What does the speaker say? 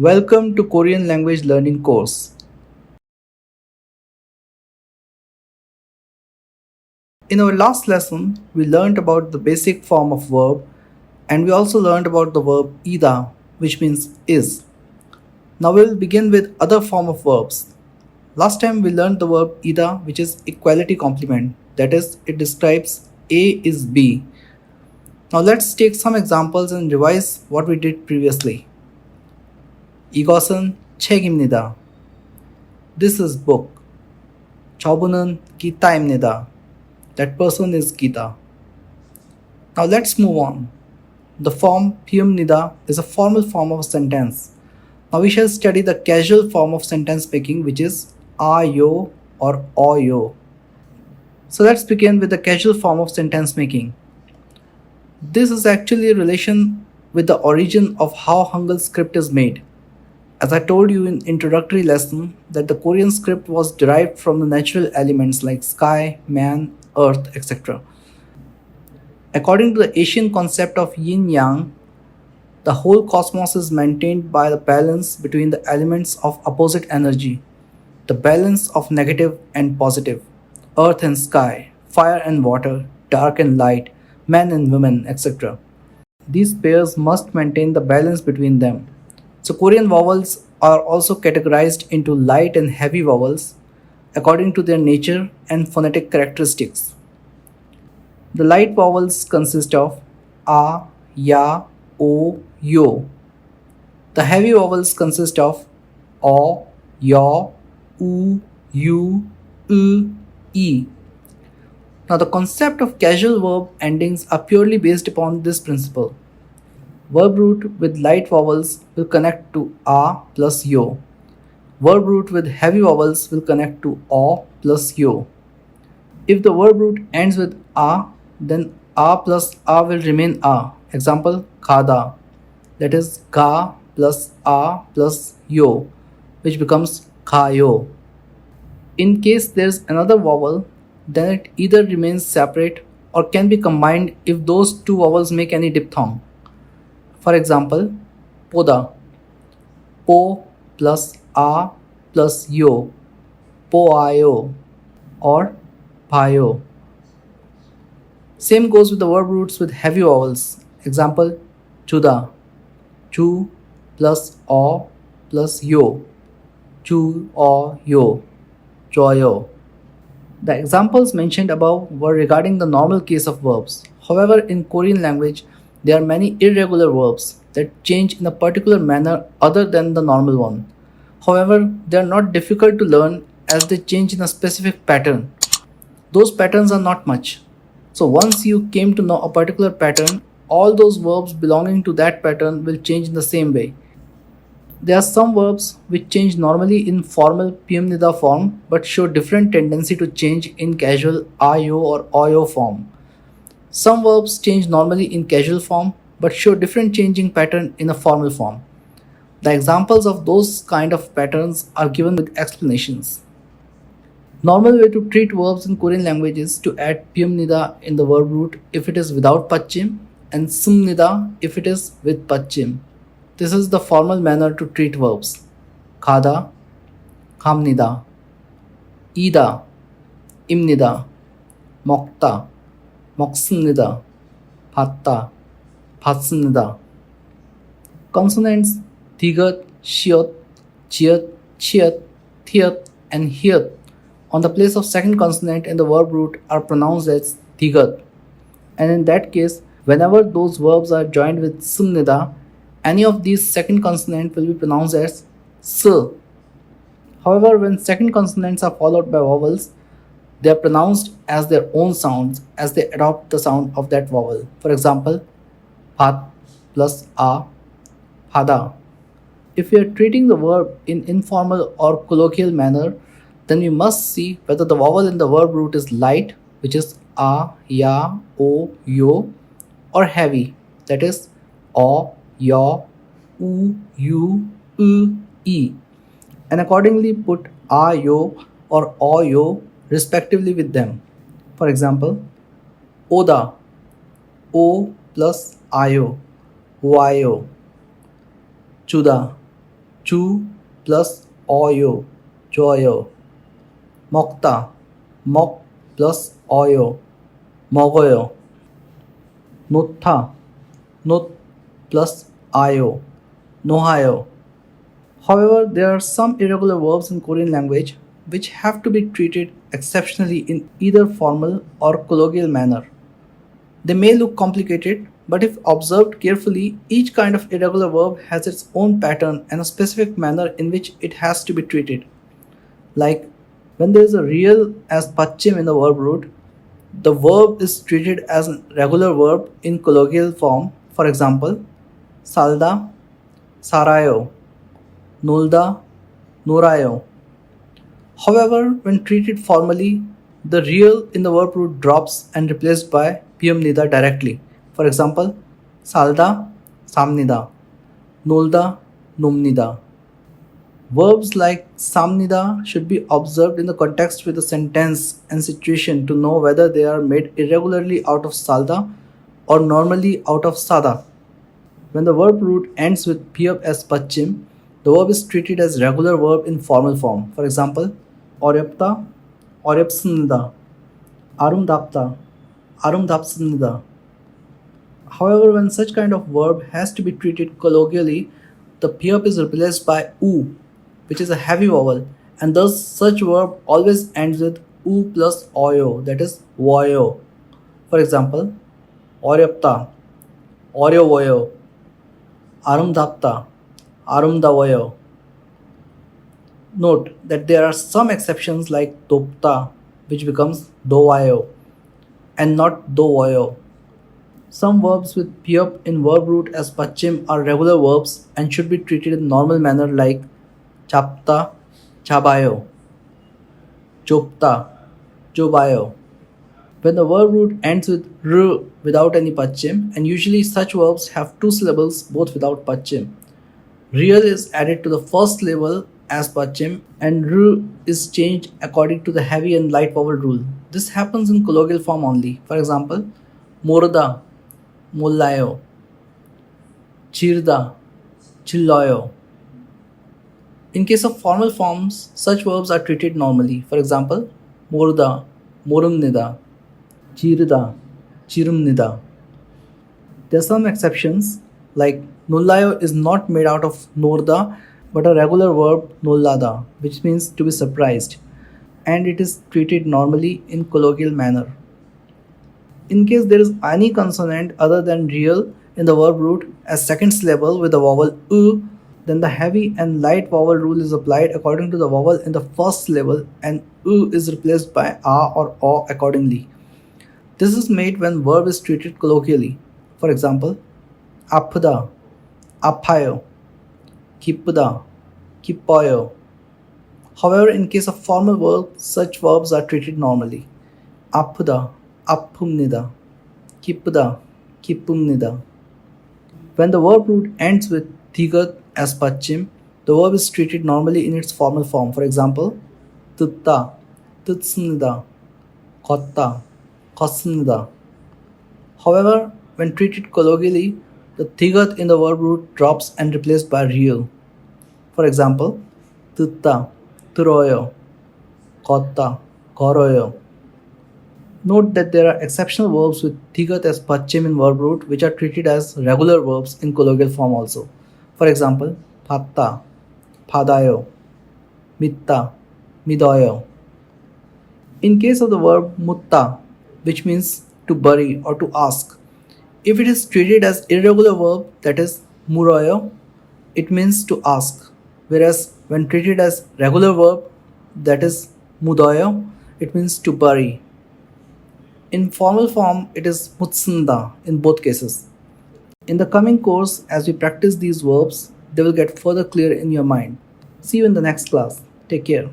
Welcome to Korean language learning course. In our last lesson, we learned about the basic form of verb and we also learned about the verb ida, which means is. Now we will begin with other form of verbs. Last time we learned the verb ida, which is equality complement. That is, it describes A is B. Now let's take some examples and revise what we did previously. 이것은 책입니다. This is book. 저분은 기타입니다. That person is Gita. Now let's move on. The form piyumnida is a formal form of a sentence. Now we shall study the casual form of sentence making, which is ayo or oyo. So let's begin with the casual form of sentence making. This is actually a relation with the origin of how Hangul script is made. As I told you in introductory lesson that the Korean script was derived from the natural elements like sky, man, earth, etc. According to the Asian concept of yin-yang, the whole cosmos is maintained by the balance between the elements of opposite energy, the balance of negative and positive, earth and sky, fire and water, dark and light, men and women, etc. These pairs must maintain the balance between them. So Korean vowels are also categorized into light and heavy vowels according to their nature and phonetic characteristics. The light vowels consist of a, ya, o, yo. The heavy vowels consist of o, yo, u, u, e. Now the concept of casual verb endings are purely based upon this principle. Verb root with light vowels will connect to a plus yo. Verb root with heavy vowels will connect to o plus yo. If the verb root ends with a, then a plus a will remain a. Example, khada. That is ga plus a plus yo, which becomes khayo. In case there is another vowel, then it either remains separate or can be combined if those two vowels make any diphthong. For example, poda. Po plus a plus yo. Poayo or payo. Same goes with the verb roots with heavy vowels. Example, chuda. Chu plus o plus yo. Chu o yo. Choyo. The examples mentioned above were regarding the normal case of verbs. However, in Korean language, there are many irregular verbs that change in a particular manner other than the normal one. However, they are not difficult to learn as they change in a specific pattern. Those patterns are not much. So once you came to know a particular pattern, all those verbs belonging to that pattern will change in the same way. There are some verbs which change normally in formal piyumnida form but show different tendency to change in casual ayo or oyo form. Some verbs change normally in casual form but show different changing pattern in a formal form. The examples of those kind of patterns are given with explanations. Normal way to treat verbs in Korean language is to add piyumnida in the verb root if it is without pachim and sumnida if it is with pachim. This is the formal manner to treat verbs. Khada, khamnida, ida, imnida, mokta, 먹습니다. 봤다. 봤습니다. Consonants digat, shiot, jiat, chiat, thiat, and hiat on the place of second consonant in the verb root are pronounced as digat. And in that case, whenever those verbs are joined with sumnida, any of these second consonant will be pronounced as s. However, when second consonants are followed by vowels, they are pronounced as their own sounds as they adopt the sound of that vowel. For example, phat plus a, phada. If we are treating the verb in informal or colloquial manner, then we must see whether the vowel in the verb root is light, which is a, ya, o, yo, or heavy, that is o, yo, u, e, and accordingly put a, yo, or o, yo respectively with them. For example, oda, o plus ayo, wayo, chuda, Chu plus oyo, joyo. Mokta, mok plus oyo, mogoyo. Notha, not plus ayo, nohayo. However, there are some irregular verbs in Korean language which have to be treated exceptionally in either formal or colloquial manner. They may look complicated, but if observed carefully, each kind of irregular verb has its own pattern and a specific manner in which it has to be treated. Like when there is a real as pachim in the verb root, the verb is treated as a regular verb in colloquial form. For example, salda, sarayo, nulda, nurayo. However, when treated formally, the real in the verb root drops and replaced by nida directly. For example, salda, samnida, nulda, numnida. Verbs like samnida should be observed in the context with the sentence and situation to know whether they are made irregularly out of salda or normally out of sada. When the verb root ends with piyab as pachim, the verb is treated as regular verb in formal form. For example, oryapta, oryapsnida, arumdapta, arumdapsnida. However, when such kind of verb has to be treated colloquially, the piyab is replaced by u, which is a heavy vowel, and thus such verb always ends with u plus oyo, that is voyo. For example, oryapta, oryovoyo, arumdapta, arumdavoyo. Note that there are some exceptions like dopta, which becomes dovayo, and not dovoyo. Some verbs with piyab in verb root as pachim are regular verbs and should be treated in normal manner like chapta, chabayo, chopta, jobayo. When the verb root ends with r without any pachim, and usually such verbs have two syllables both without pachim, real is added to the first syllable as pachim and r is changed according to the heavy and light vowel rule. This happens in colloquial form only. For example, morda, mollayo, chirda, chilloyo. In case of formal forms, such verbs are treated normally. For example, morda, morumnida, chirda, chirumnida. There are some exceptions like nullayo is not made out of norda but a regular verb nullada, which means to be surprised, and it is treated normally in colloquial manner. In case there is any consonant other than real in the verb root as second syllable with the vowel u, then the heavy and light vowel rule is applied according to the vowel in the first syllable and u is replaced by a or o accordingly. This is made when verb is treated colloquially. For example, aphda, aphayo, kipda, kipoyo. However, in case of formal verbs, such verbs are treated normally. Aphda, aphumnida, kipda, kipumnida. When the verb root ends with thigat as pachim, the verb is treated normally in its formal form. For example, tutta, tutsnida, kotta, kosnida. However, when treated colloquially, the thigat in the verb root drops and replaced by real. For example, tutta, turoyo, kotta, koroyo. Note that there are exceptional verbs with thigat as pachim in verb root which are treated as regular verbs in colloquial form also. For example, patta, padayo, mitta, midoyo. In case of the verb mutta, which means to bury or to ask, if it is treated as irregular verb, that is muroyo, it means to ask, whereas when treated as regular verb, that is mudoyo, it means to bury. In formal form, it is mutsnda in both cases. In the coming course, as we practice these verbs, they will get further clear in your mind. See you in the next class. Take care.